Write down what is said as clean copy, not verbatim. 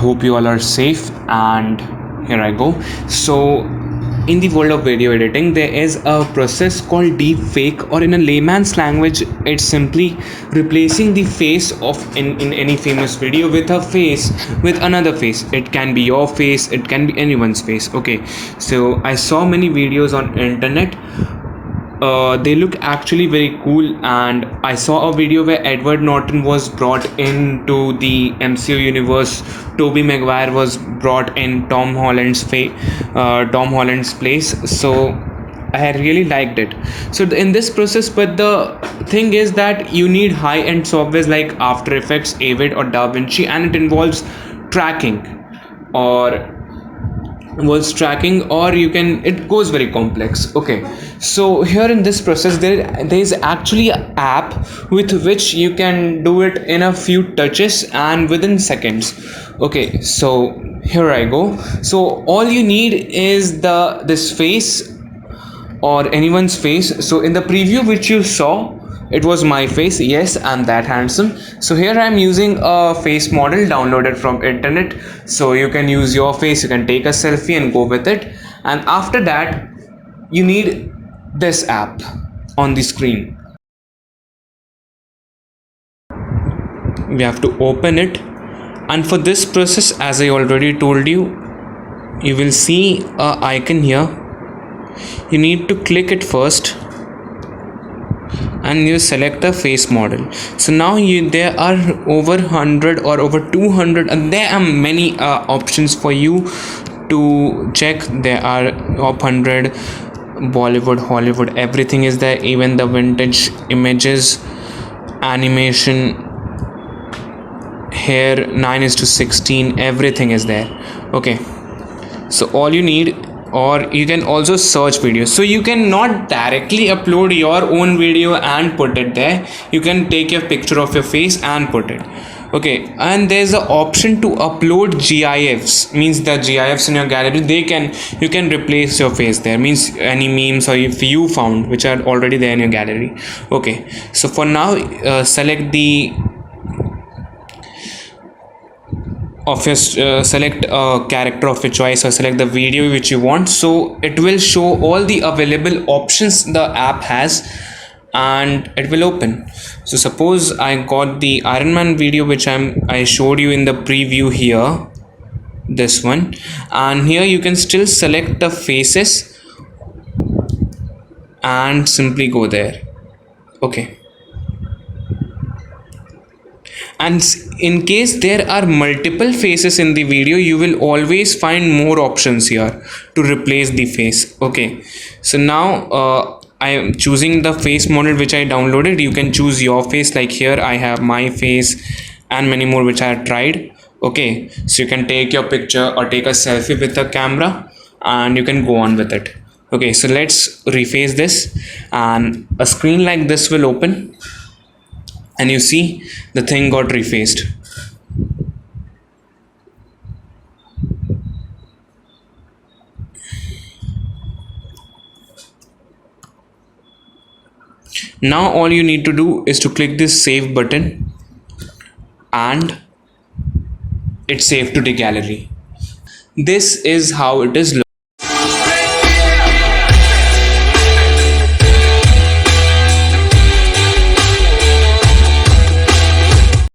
hope you all are safe, and here I go. So in the world of video editing, there is a process called deep fake, or in a layman's language, it's simply replacing the face of in any famous video with a face with another face. It can be your face, it can be anyone's face. Okay, so I saw many videos on internet. They look actually very cool, and I saw a video where Edward Norton was brought into the MCU universe. Tobey Maguire was brought in Tom Holland's place. So I really liked it. So in this process, but the thing is that you need high-end softwares like After Effects, Avid, or DaVinci, and it involves tracking or you can, it goes very complex. Okay, so here in this process there is actually an app with which you can do it in a few touches and within seconds. Okay, so here I go. So all you need is this face or anyone's face. So in the preview which you saw, it was my face. Yes, I'm that handsome. So here I'm using a face model downloaded from internet. So you can use your face, you can take a selfie and go with it. And after that, you need this app on the screen. We have to open it, and for this process, as I already told you, you will see a icon here. You need to click it first and you select the face model. So now there are over 100 or over 200, and there are many options for you to check. There are top 100, Bollywood, Hollywood, everything is there, even the vintage images, animation, hair 9:16, everything is there. Okay, so all you need, or you can also search videos. So you cannot directly upload your own video and put it there. You can take your picture of your face and put it. Okay, and there's an option to upload GIFs, means the GIFs in your gallery, you can replace your face there, means any memes or if you found which are already there in your gallery. Okay, so for now select the of your select a character of your choice, or select the video which you want. So it will show all the available options the app has, and it will open. So suppose I got the Iron Man video which I showed you in the preview here, this one, and here you can still select the faces and simply go there. Okay, and in case there are multiple faces in the video, you will always find more options here to replace the face. Okay, so now I am choosing the face model which I downloaded. You can choose your face, like here I have my face and many more which I have tried. Okay, so you can take your picture or take a selfie with the camera and you can go on with it. Okay, so let's reface this, and a screen like this will open, and you see the thing got refaced. Now all you need to do is to click this save button, and it's saved to the gallery. This is how it is.